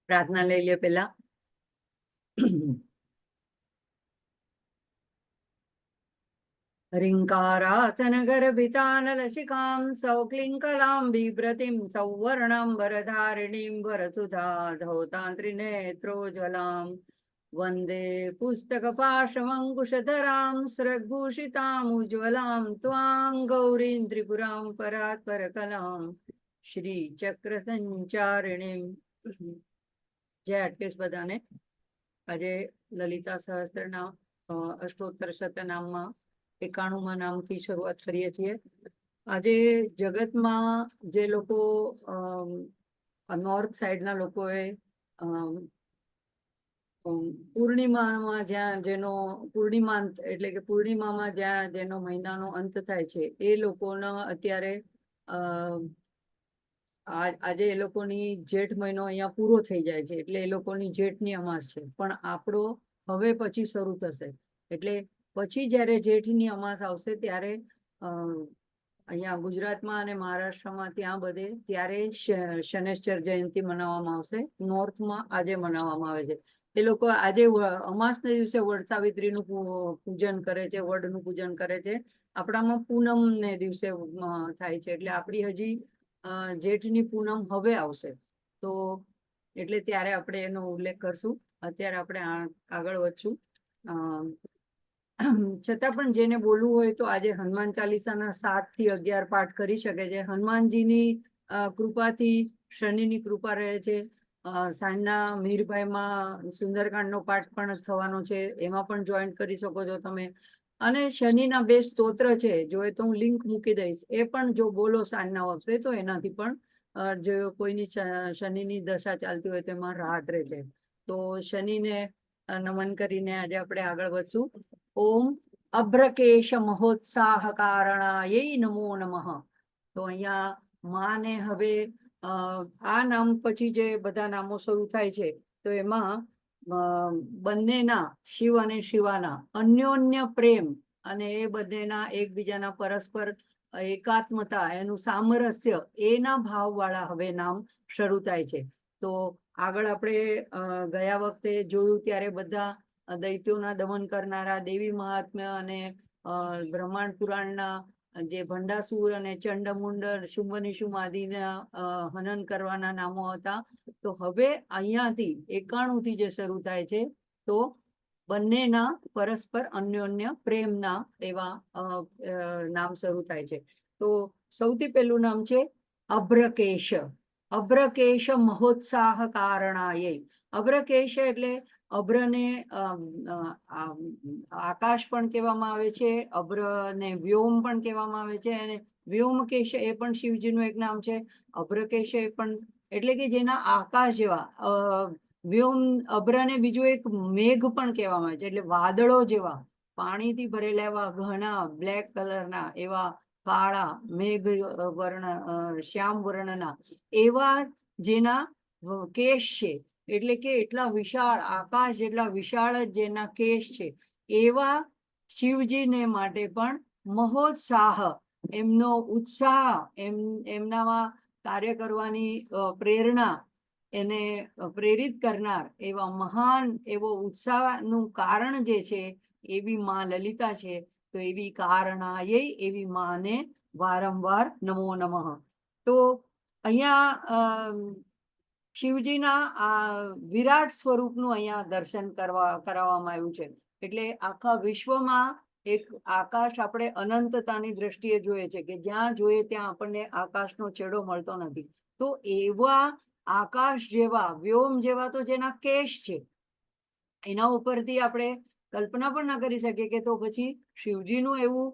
પ્રાર્થના લઈ લે પેલા. રિંકારાસન ગર્ભિતાનલશિકામ સૌક્લિંકલામ બિભ્રતિમ સૌવર્ણાંબરધારિણીમ વરસુધા ધૌતાંત્રિનેત્રોજ્વલામ વંદે પુસ્તકપાશમંકુશધરામ સ્રગ્ભૂષિતામુજ્વલામ ત્વાં ગૌરીં ત્રિપુરાં પરાત્પરકલામ શ્રીચક્રસંચારિણીમ. જય અટકેશ બધાને. આજે લલિતા સહસ્ત્રના અષ્ટોત્તર શતનામમાં 91માં નામથી શરૂઆત કરીએ છીએ. આજે જગતમાં જે લોકો નોર્થ સાઈડના લોકોએ પૂર્ણિમામાં જ્યાં જેનો પૂર્ણિમાંત એટલે કે પૂર્ણિમામાં જ્યાં જેનો મહિનાનો અંત થાય છે એ લોકોનો અત્યારે આજે એ લોકોની જેઠ મહિનો અહીંયા પૂરો થઈ જાય છે એટલે એ લોકોની જેઠની અમાસ છે. પણ આપણો હવે પછી શરૂ થશે એટલે પછી જ્યારે જેઠની અમાસ આવશે ત્યારે અહીંયા ગુજરાતમાં અને મહારાષ્ટ્રમાં ત્યાં બધે ત્યારે શનૈશ્ચર જયંતિ મનાવવામાં આવશે. નોર્થમાં આજે મનાવવામાં આવે છે. એ લોકો આજે અમાસના દિવસે વડ સાવિત્રીનું પૂજન કરે છે, વડનું પૂજન કરે છે. આપણામાં પૂનમને દિવસે થાય છે એટલે આપણી હજી જેઠની પૂનમ હવે આવશે તો એટલે ત્યારે આપણે એનો ઉલ્લેખ કરશું. અત્યારે આપણે આગળ વધશું. છતાં પણ જેને બોલવું હોય તો આજે હનુમાન ચાલીસાના 7 થી 11 પાઠ કરી શકે છે. હનુમાનજીની કૃપાથી શનિની કૃપા રહે છે. સાંજના મીરભાઈમાં સુંદરકાંડનો પાઠ પણ થવાનો છે, એમાં પણ જોઈન્ટ કરી શકો છો તમે. અને શનિના 2 સ્તોત્ર છે, જોઈએ તો હું લિંક મૂકી દઈશ. એ પણ જો બોલો સાંજના વખતે તો એનાથી પણ જો કોઈની શનિની દશા ચાલતી હોય તો એમાં રાહત રહે છે. તો શનિને નમન કરીને આજે આપણે આગળ વધશું. ઓમ અભ્રકેશ મહોત્સાહ કારણાય નમો નમઃ. તો અહીંયા માને હવે આ નામ પછી જે બધા નામો શરૂ થાય છે તો એમાં બંનેના શિવ અને શિવાના અન્યોન્ય પ્રેમ અને એ બંનેના એકબીજાના પરસ્પર એકાત્મતા એનું સામરસ્ય એના ભાવવાળા હવે નામ શરૂ થાય છે. તો આગળ આપણે ગયા વખતે જોયું ત્યારે બધા દૈત્યોના દમન કરનારા, દેવી મહાત્મ્ય અને બ્રહ્માંડ પુરાણના જે ભંડાસુર અને ચંડમુંડ શુંભ નિશુંભ આદિના હનન કરવાના નામો હતા. તો હવે અહીંયાથી 91 થી જે શરૂ થાય છે તો બંનેના પરસ્પર અન્યોન્ય પ્રેમના એવા નામ શરૂ થાય છે. તો સૌથી પહેલું નામ છે અભ્રકેશ. અભ્રકેશ મહોત્સાહ કારણાય. અભ્રકેશ એટલે અભ્રને આકાશ પણ કહેવામાં આવે છે, અભ્રને વ્યોમ પણ કહેવામાં આવે છે, અને વ્યોમકેશ એ પણ શિવજીનું એક નામ છે. અભ્રકેશ એ પણ એટલે કે જેના આકાશ જેવા વ્યોમ. અભ્રને બીજું એક મેઘ પણ કહેવામાં આવે છે એટલે વાદળો જેવા પાણીથી ભરેલા એવા ઘણા બ્લેક કલરના એવા કાળા મેઘ વર્ણ શ્યામ વર્ણના એવા જેના કેશ છે એટલે કે એટલા વિશાળ આકાશ જેટલા વિશાળ જેના કેશ છે એવા શિવજીને માટે પણ મહોત્સાહ એમનો ઉત્સાહ એમનામાં કાર્ય કરવાની પ્રેરણા એને પ્રેરિત કરનાર એવા મહાન એવો ઉત્સાહનું કારણ જે છે એવી માં લલિતા છે. તો એવી કારણાય એવી માને વારંવાર નમો નમઃ. તો અહીંયા શિવજીના આ વિરાટ સ્વરૂપનું અહીંયા દર્શન કરાવવામાં આવ્યું છે. એટલે આખા વિશ્વમાં એક આકાશ આપણે અનંતતાની દ્રષ્ટિએ જોઈએ છે કે જ્યાં જોઈએ ત્યાં આપણને આકાશનો છેડો મળતો નથી. તો એવા આકાશ જેવા વ્યોમ જેવા તો જેના કેશ છે એના ઉપરથી આપણે કલ્પના પણ ના કરી શકીએ કે તો પછી શિવજીનું એવું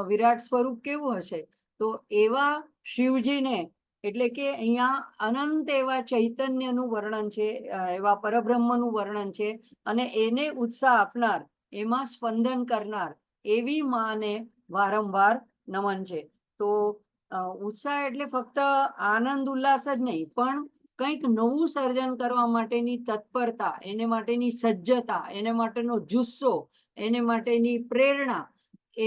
વિરાટ સ્વરૂપ કેવું હશે. તો એવા શિવજીને એટલે કે અહીંયા અનંત એવા ચૈતન્યનું વર્ણન છે, એવા પરબ્રહ્મનું વર્ણન છે અને એને ઉત્સાહ આપનાર, એમાં સ્પંદન કરનાર એવી માને વારંવાર નમન છે. તો ઉત્સાહ એટલે ફક્ત આનંદ ઉલ્લાસ જ નહીં પણ કંઈક નવું સર્જન કરવા માટેની તત્પરતા, એને માટેની સજ્જતા, એને માટેનો જુસ્સો, એને માટેની પ્રેરણા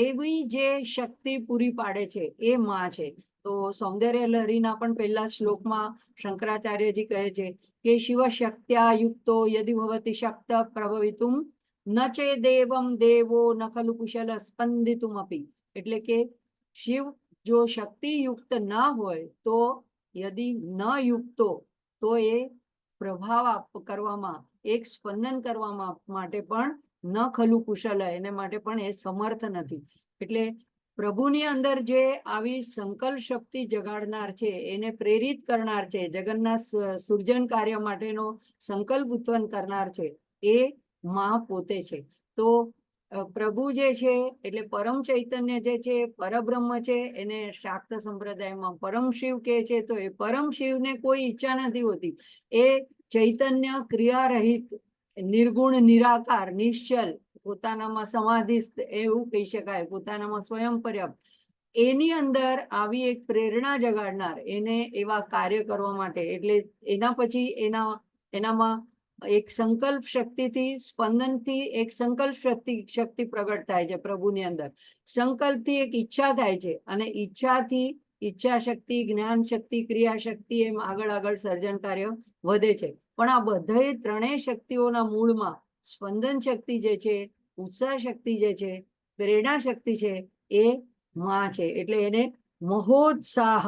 એવી જે શક્તિ પૂરી પાડે છે એ માં છે. તો તો સૌંદર્ય લહરીના પણ પહેલા શ્લોકમાં શંકરાચાર્યજી કહે છે કે શિવ શક્ત્યા યુક્તો યદિ ભવતિ શક્ત પ્રભવિતુમ ન ચે દેવમ દેવો ન ખલુ કુશલ સ્પંદિતુમ અપી. એટલે કે શિવ જો શક્તિ યુક્ત ના હોય તો યદિ ન યુક્તો તો એ પ્રભાવ કરવામાં, એક સ્પંદન કરવામાં માટે પણ ન ખલુ કુશલ, એને માટે પણ એ સમર્થ નથી. એટલે પ્રભુની અંદર જે આવી સંકલ્પ શક્તિ જગાડનાર છે, એને પ્રેરિત કરનાર છે, જગન્નાથ સૃજન કાર્ય માટેનો સંકલ્પ ઉત્પન્ન કરનાર છે, એ માં પોતે છે. તો પ્રભુ જે છે એટલે પરમ ચૈતન્ય જે છે, પરબ્રહ્મ છે, એને શાક્ત સંપ્રદાયમાં પરમ શિવ કહે છે. તો એ પરમ શિવને કોઈ ઈચ્છા નથી હોતી. એ ચૈતન્ય ક્રિયારહિત, નિર્ગુણ, નિરાકાર, નિશ્ચલ, પોતાનામાં સમાધિસ્થ એવું કહી શકાય, પોતાનામાં સ્વયં પર્યાપ્ત. એની અંદર આવી એક પ્રેરણા જગાડનાર, એને એવા કાર્ય કરવા માટે, એટલે એના પછી એનામાં એક સંકલ્પ શક્તિથી, સ્પંદનથી એક સંકલ્પ શક્તિ પ્રગટ થાય છે પ્રભુની અંદર. સંકલ્પથી એક ઈચ્છા થાય છે, અને ઈચ્છાથી ઈચ્છા શક્તિ, જ્ઞાન શક્તિ, ક્રિયા શક્તિ, એમ આગળ આગળ સર્જન કાર્ય વધે છે. પણ આ બધા ત્રણેય શક્તિઓના મૂળમાં સ્પંદન શક્તિ જે છે, ઉત્સાહ શક્તિ જે છે, પ્રેરણા શક્તિ છે, એ માં છે. એટલે એને મહોત્સાહ,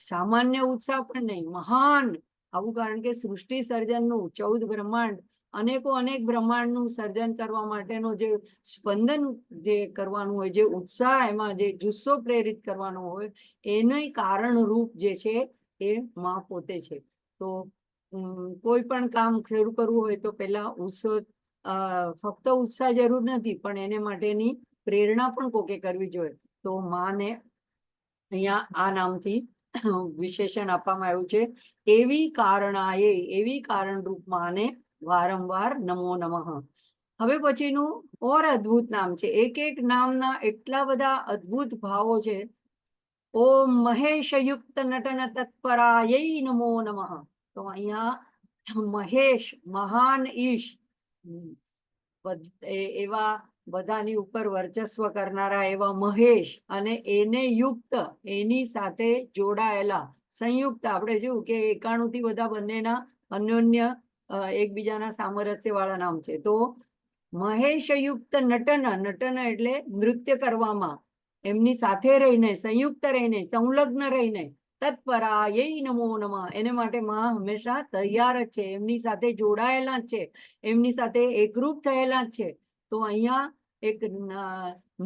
સામાન્ય ઉત્સાહ પણ નહીં, મહાન આવું. કારણ કે સૃષ્ટિ સર્જનનું 14 બ્રહ્માંડ, અનેક બ્રહ્માંડનું સર્જન કરવા માટેનો જે સ્પંદન જે કરવાનું હોય, જે ઉત્સાહ, એમાં જે જુસ્સો પ્રેરિત કરવાનો હોય, એનું કારણ રૂપ જે છે એ માં પોતે છે. તો કોઈ પણ કામ શરૂ કરવું હોય તો પહેલા ફક્ત ઉત્સાહ જરૂર નથી, પણ એને માટેની પ્રેરણા પણ કોકે કરવી જોઈએ. તો માને અહીંયા આ નામથી વિશેષણ આપવામાં આવ્યું છે. એવી કારણાએ, એવી કારણરૂપ માને વારંવાર નમો નમઃ. હવે પછીનું ઓર અદ્ભુત નામ છે. એક એક નામના એટલા બધા અદ્ભુત ભાવો છે. ઓમ મહેશયુક્ત નટન તત્પરાય નમો નમઃ. તો અહીંયા મહેશ, મહાન ઈશ, એવા બધાની ઉપર વર્ચસ્વ કરનારા એવા મહેશ, અને એને યુક્ત, એની સાથે જોડાયેલા, સંયુક્ત. આપણે જોયું કે 91 થી બધા બંનેના અન્યોન્ય એકબીજાના સામરસ્ય વાળા નામ છે. તો મહેશયુક્ત નટન, નટન એટલે નૃત્ય કરવામાં, એમની સાથે રહીને, સંયુક્ત રહીને, સંલગ્ન રહીને, તત્પરાય નમો નમઃ, એને માટે માં હંમેશા તૈયાર જ છે, એમની સાથે જોડાયેલા જ છે, એમની સાથે એકરૂપ થયેલા જ છે. તો અહીંયા એક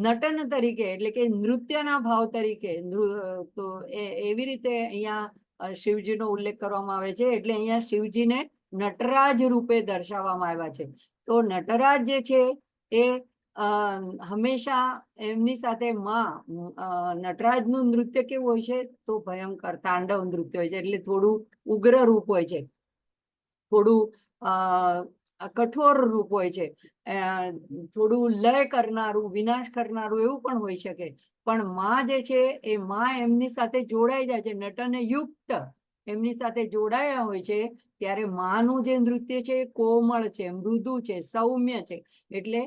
નટન તરીકે, એટલે કે નૃત્યના ભાવ તરીકે, તો એવી રીતે અહીંયા શિવજીનો ઉલ્લેખ કરવામાં આવે છે. એટલે અહીંયા શિવજીને નટરાજ રૂપે દર્શાવવામાં આવ્યા છે. તો નટરાજ જે છે એ હંમેશા એમની સાથે માં, નટરાજનું નૃત્ય કેવું હોય છે? તો ભયંકર તાંડવ નૃત્ય હોય છે. એટલે થોડું ઉગ્ર રૂપ હોય છે, થોડું કઠોર રૂપ હોય છે, થોડું લય કરનારું, વિનાશ કરનારું એવું પણ હોઈ શકે. પણ માં જે છે એ માં એમની સાથે જોડાઈ જાય છે, નટને યુક્ત એમની સાથે જોડાયા હોય છે. ત્યારે માનું જે નૃત્ય છે એ કોમળ છે, મૃદુ છે, સૌમ્ય છે. એટલે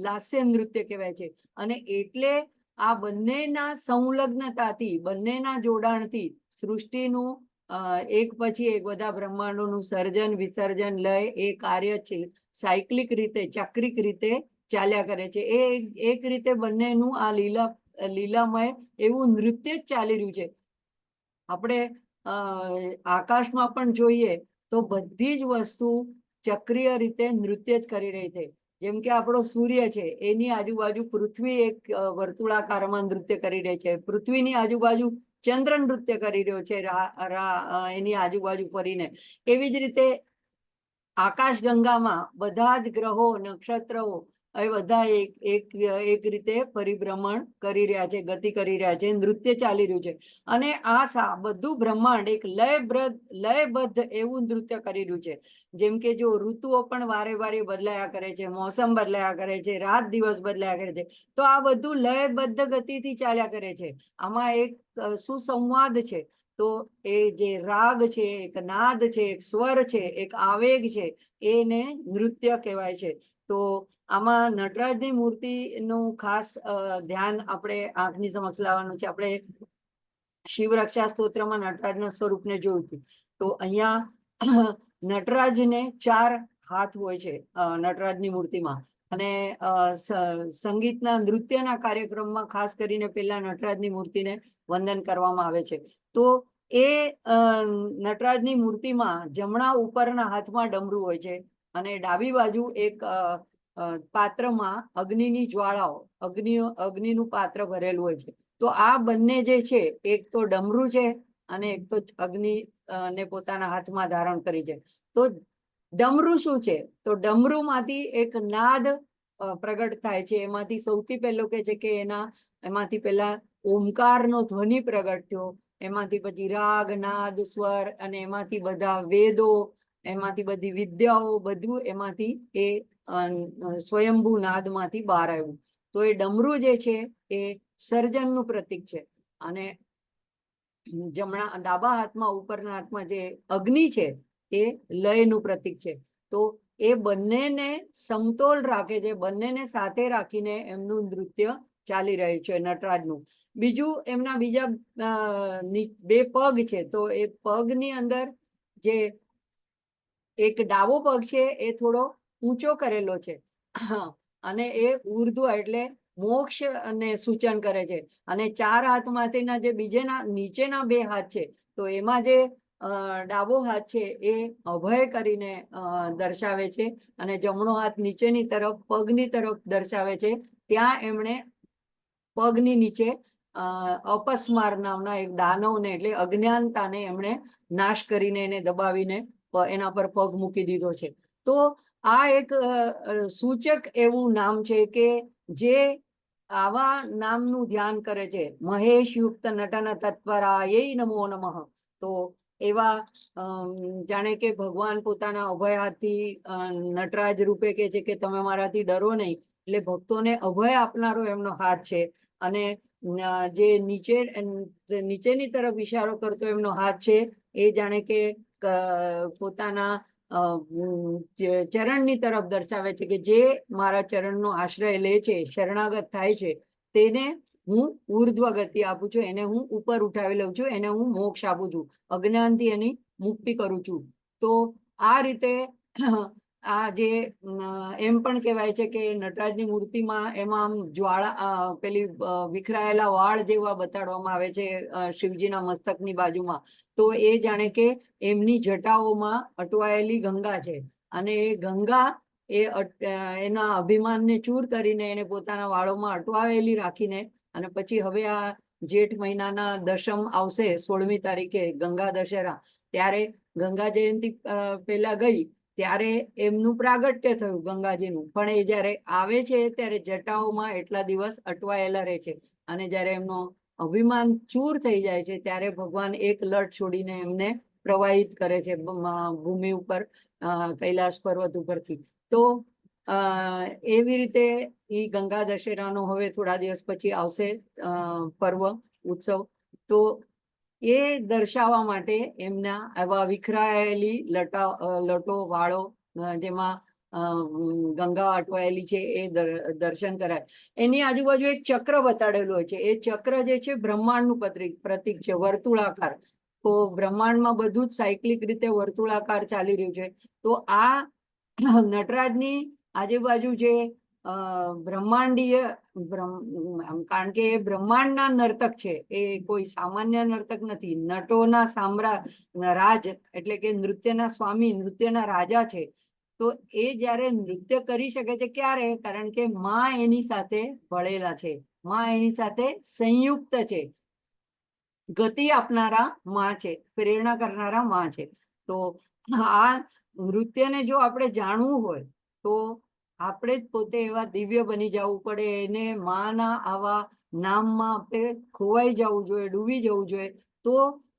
લાસ્ય નૃત્ય કહેવાય છે. અને એટલે આ બંનેના સંલગ્નતાથી, બંનેના જોડાણથી સૃષ્ટિનું એક પછી એક બધા બ્રહ્માંડોનું સર્જન, વિસર્જન, લય, એ કાર્ય છે સાયક્લિક રીતે, ચક્રિક રીતે ચાલ્યા કરે છે. એ એક રીતે બંનેનું આ લીલામય એવું નૃત્ય જ ચાલી રહ્યું છે. આપણે આકાશમાં પણ જોઈએ તો બધી જ વસ્તુ ચક્રીય રીતે નૃત્ય જ કરી રહી છે. જેમ કે આપણો સૂર્ય છે, એની આજુબાજુ પૃથ્વી એક વર્તુળાકારમાં નૃત્ય કરી રહી છે. પૃથ્વીની આજુબાજુ ચંદ્ર નૃત્ય કરી રહ્યો છે એની આજુબાજુ ફરીને. એવી જ રીતે આકાશ ગંગામાં બધા જ ગ્રહો, નક્ષત્રો એ બધા એક રીતે પરિભ્રમણ કરી રહ્યા છે, ગતિ કરી રહ્યા છે, નૃત્ય ચાલી રહ્યું છે. અને આ બધું બ્રહ્માંડ એક લયબદ્ધ એવું નૃત્ય કરી રહ્યું છે. જેમ કે જો ઋતુઓ પણ વારે વારે બદલાયા કરે છે, મોસમ બદલાયા કરે છે, રાત દિવસ બદલાયા કરે છે, તો આ બધું લયબદ્ધ ગતિથી ચાલ્યા કરે છે. આમાં એક સુસંવાદ છે. તો એ જે રાગ છે, એક નાદ છે, એક સ્વર છે, એક આવેગ છે, એને નૃત્ય કહેવાય છે. તો આમાં નટરાજની મૂર્તિનું ખાસ ધ્યાન આપણે આંખની સમક્ષ લાવવાનું છે. આપણે શિવરક્ષા સ્તોત્રમાં નટરાજના સ્વરૂપને જોયું હતું. તો અહીંયા નટરાજને 4 હાથ હોય છે નટરાજની મૂર્તિમાં. અને સંગીતના નૃત્યના કાર્યક્રમમાં ખાસ કરીને પેલા નટરાજની મૂર્તિને વંદન કરવામાં આવે છે. તો એ નટરાજની મૂર્તિમાં જમણા ઉપરના હાથમાં ડમરું હોય છે અને ડાબી બાજુ એક પાત્રમાં અગ્નિની જ્વાળાઓ, અગ્નિનું પાત્ર ભરેલું હોય છે. તો આ બંને જે છે, એક તો ડમરું છે અને એક તો અગ્નિ ને પોતાના હાથમાં ધારણ કરી છે. તો ડમરું શું છે? તો ડમરુમાંથી એક નાદ પ્રગટ થાય છે. એમાંથી સૌથી પહેલો કે છે કે એમાંથી પહેલા ઓમકારનો ધ્વનિ પ્રગટ થયો, એમાંથી પછી રાગ, નાદ, સ્વર, અને એમાંથી બધા વેદો, એમાંથી બધી વિદ્યાઓ, બધું એમાંથી એ સ્વયંભૂ નાદમાંથી બહાર આવ્યું. તો એ ડમરું જે છે એ સર્જનનું પ્રતીક છે. અને ડાબા હાથમાં, ઉપરના હાથમાં જે અગ્નિ છે એ લયનું પ્રતીક છે. તો એ બંનેને સમતોલ રાખે છે, બંનેને સાથે રાખીને એમનું નૃત્ય ચાલી રહ્યું છે નટરાજનું. બીજું, એમના બીજા 2 પગ છે. તો એ પગની અંદર જે એક ડાબો પગ છે એ થોડો ઊંચો કરેલો છે અને એ ઉર્ધ્વ એટલે મોક્ષ ને સૂચન કરે છે. અને 4 હાથમાંથીના જે નીચેના 2 હાથ છે, તો એમાં જે ડાબો હાથ છે એ અભય કરીને દર્શાવે છે અને જમણો હાથ નીચેની તરફ, પગની તરફ દર્શાવે છે. ત્યાં એમણે પગની નીચે અપસ્માર નામના એક દાનવને, એટલે અજ્ઞાનતાને એમણે નાશ કરીને, એને દબાવીને એના પર પગ મૂકી દીધો છે. તો આ એક સૂચક એવું નામ છે કે જે આવા નામનું ધ્યાન કરે છે. મહેશ યુક્ત નટન તત્પરાય નમો નમઃ. તો એવા જાણે કે ભગવાન પોતાના અભય હાથથી નટરાજ રૂપે કે છે કે તમે મારાથી ડરો નહીં. એટલે ભક્તોને અભય આપનારો એમનો હાથ છે. અને જે નીચેની તરફ ઇશારો કરતો એમનો હાથ છે, એ જાણે કે પોતાના ચરણની તરફ દર્શાવે છે કે જે મારા ચરણનો આશ્રય લે છે, શરણાગત થાય છે, તેને હું ઉર્ધ્વ ગતિ આપું છું, એને હું ઉપર ઉઠાવી લઉં છું, એને હું મોક્ષ આપું છું, અજ્ઞાનથી એની મુક્તિ કરું છું. તો આ રીતે આ જે એમ પણ કહેવાય છે કે નટરાજની મૂર્તિમાં એમાં જ્વાળા, પેલી વિખરાયેલા વાળ જેવા બતાડવામાં આવે છે શિવજીના મસ્તકની બાજુમાં. તો એ જાણે કે એમની જટાઓમાં અટવાયેલી ગંગા છે. અને એ ગંગા એના અભિમાનને ચૂર કરીને એને પોતાના વાળોમાં અટવાયેલી રાખીને, અને પછી હવે આ જેઠ મહિનાના દશમ આવશે, 16મી તારીખે ગંગા દશેરા, ત્યારે ગંગા જયંતિ પહેલા ગઈ ત્યારે એમનું પ્રાગટ્ય થયું ગંગાજીનું. પણ એ જ્યારે આવે છે ત્યારે જટાઓમાં એટલા દિવસ અટવાયેલા રહે છે. અને જ્યારે એમનો અભિમાન ચૂર થઈ જાય છે ત્યારે ભગવાન એક લટ છોડીને એમને પ્રવાહિત કરે છે ભૂમિ ઉપર, કૈલાસ પર્વત ઉપરથી. તો એવી રીતે એ ગંગા દશેરાનો હવે થોડા દિવસ પછી આવશે પર્વ, ઉત્સવ. તો એ દર્શાવવા માટે એમના આવા વિખરાયેલી લટો, વાળો, જેમાં ગંગા અટવાયેલી છે, એ દર્શન કરાય. એની આજુબાજુ એક ચક્ર બતાડેલું હોય છે. એ ચક્ર જે છે બ્રહ્માંડનું પ્રતીક છે, વર્તુળાકાર. તો બ્રહ્માંડમાં બધું જ સાયક્લિક રીતે વર્તુળાકાર ચાલી રહ્યું છે. તો આ નટરાજની આજુબાજુ જે બ્રહ્માંડીય, કારણ કે એ બ્રહ્માંડના નર્તક છે, એ કોઈ સામાન્ય નર્તક નથી. નટોના રાજ, એટલે કે નૃત્યના સ્વામી, નૃત્યના રાજા છે. તો એ જ્યારે નૃત્ય કરી શકે છે ક્યારે? કારણ કે માં એની સાથે ભળેલા છે, માં એની સાથે સંયુક્ત છે, ગતિ આપનારા માં છે, પ્રેરણા કરનારા માં છે. તો આ નૃત્યને જો આપણે જાણવું હોય તો આપણે જ પોતે એવા દિવ્ય બની જવું પડે. એને માના આવા નામમાં આપણે ખોવાઈ જવું જોઈએ, ડૂબી જવું જોઈએ. તો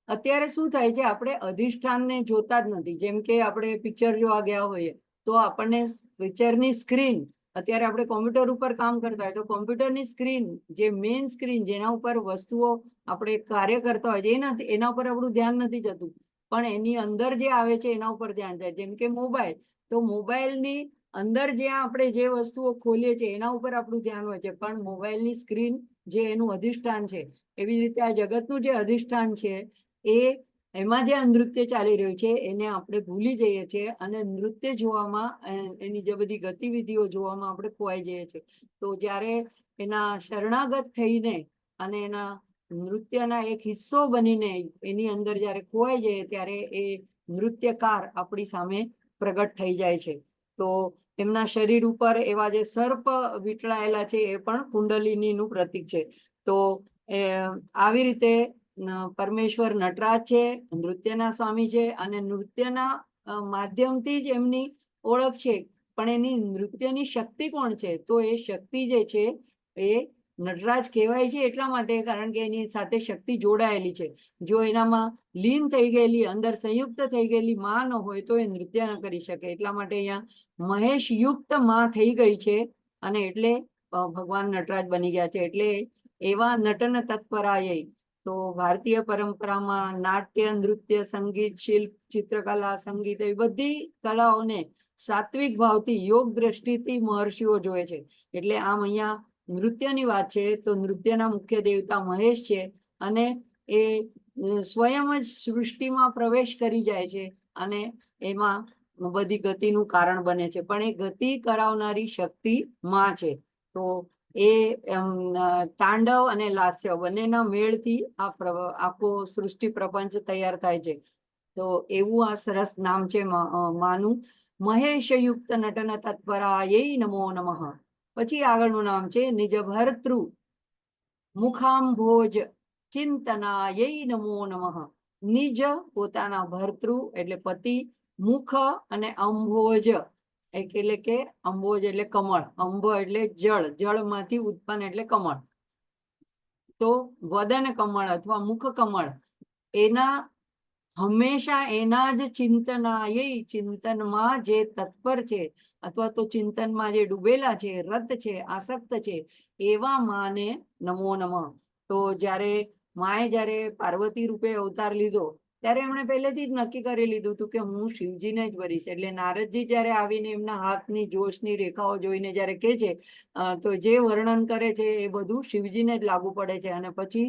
અત્યારે શું થાય છે, આપણે અધિષ્ઠાનને જોતા જ નથી. જેમ કે આપણે પિક્ચર જોવા ગયા હોઈએ તો આપણને પિક્ચરની સ્ક્રીન, અત્યારે આપણે કોમ્પ્યુટર ઉપર કામ કરતા હોય તો કોમ્પ્યુટરની સ્ક્રીન, જે મેઇન સ્ક્રીન જેના ઉપર વસ્તુઓ આપણે કાર્ય કરતા હોય છે, એના ઉપર આપણું ધ્યાન નથી જતું. પણ એની અંદર જે આવે છે એના ઉપર ધ્યાન જાય. જેમ કે મોબાઈલ, તો મોબાઈલની અંદર જ્યાં આપણે જે વસ્તુઓ ખોલીએ છીએ એના ઉપર આપણું ધ્યાન હોય છે. પણ મોબાઈલની સ્ક્રીન જે એનું અધિષ્ઠાન છે, એવી રીતે આ જગતનું જે અધિષ્ઠાન છે એમાં જે નૃત્ય ચાલી રહ્યું છે એને આપણે ભૂલી જઈએ છીએ અને નૃત્ય જોવામાં એની જે બધી ગતિવિધિઓ જોવામાં આપણે ખોવાઈ જઈએ છીએ. તો જ્યારે એના શરણાગત થઈને અને એના નૃત્યના એક હિસ્સો બનીને એની અંદર જ્યારે ખોવાઈ જાય ત્યારે એ નૃત્યકાર આપણી સામે પ્રગટ થઈ જાય છે. તો એમના શરીર ઉપર એવા જે સર્પ વીંટળાયેલા છે એ પણ કુંડલિનીનું પ્રતીક છે. તો આવી રીતે પરમેશ્વર નટરાજ છે, નૃત્યના સ્વામી છે અને નૃત્યના માધ્યમથી જ એમની ઓળખ છે. પણ એની નૃત્યની શક્તિ કોણ છે? તો એ શક્તિ જે છે એ નટરાજ કહેવાય છે એટલા માટે કારણ કે એની સાથે શક્તિ જોડાયેલી છે. જો એનામાં લીન થઈ ગયેલી, અંદર સંયુક્ત થઈ ગયેલી માં ન હોય તો એ નૃત્ય ન કરી શકે. એટલા માટે અહીંયા મહેશ યુક્ત માં થઈ ગઈ છે અને એટલે ભગવાન નટરાજ બની ગયા છે. એટલે એવા નટન તત્પરાય, તો ભારતીય પરંપરામાં નાટ્ય, નૃત્ય, સંગીત, શિલ્પ, ચિત્રકલા, સંગીત એ બધી કલાઓને સાત્વિક ભાવથી, યોગ દ્રષ્ટિથી મહર્ષિઓ જોવે છે. એટલે આમ અહીંયા નૃત્યની વાત છે તો નૃત્યના મુખ્ય દેવતા મહેશ છે અને એ સ્વયં જ સૃષ્ટિમાં પ્રવેશ કરી જાય છે અને એમાં બધી ગતિનું કારણ બને છે. પણ એ ગતિ કરાવનારી શક્તિ માં છે. તો એ તાંડવ અને લાસ્ય બંનેના મેળથી આખો સૃષ્ટિ પ્રપંચ તૈયાર થાય છે. તો એવું આ સરસ નામ છે માનું. મહેશયુક્ત નટન તત્પરાય નમો નમઃ. પછી આગળનું નામ છે નિજ ભર્તૃ મુખાંભોજ ચિંતનાય નમો નમઃ. નિજ પોતાના ભર્તૃ એટલે પતિ, મુખ અને અંભોજ એટલે કે અંબોજ એટલે કમળ, અંબ એટલે જળ, જળમાંથી ઉત્પન્ન એટલે કમળ. તો વદન કમળ અથવા મુખ કમળ એના હંમેશા એના જ ચિંતનાય, ચિંતનમાં જે તત્પર છે અથવા તો ચિંતનમાં જે ડૂબેલા છે, રત છે, આસક્ત છે એવા માને નમો નમઃ. તો જ્યારે પાર્વતી રૂપે અવતાર લીધો ત્યારે એમણે પહેલેથી જ નક્કી કરી લીધું હતું કે હું શિવજીને જ વરીશ. એટલે નારદજી જ્યારે આવીને એમના હાથની જોશની રેખાઓ જોઈને જ્યારે કહે છે તો જે વર્ણન કરે છે એ બધું શિવજીને જ લાગુ પડે છે. અને પછી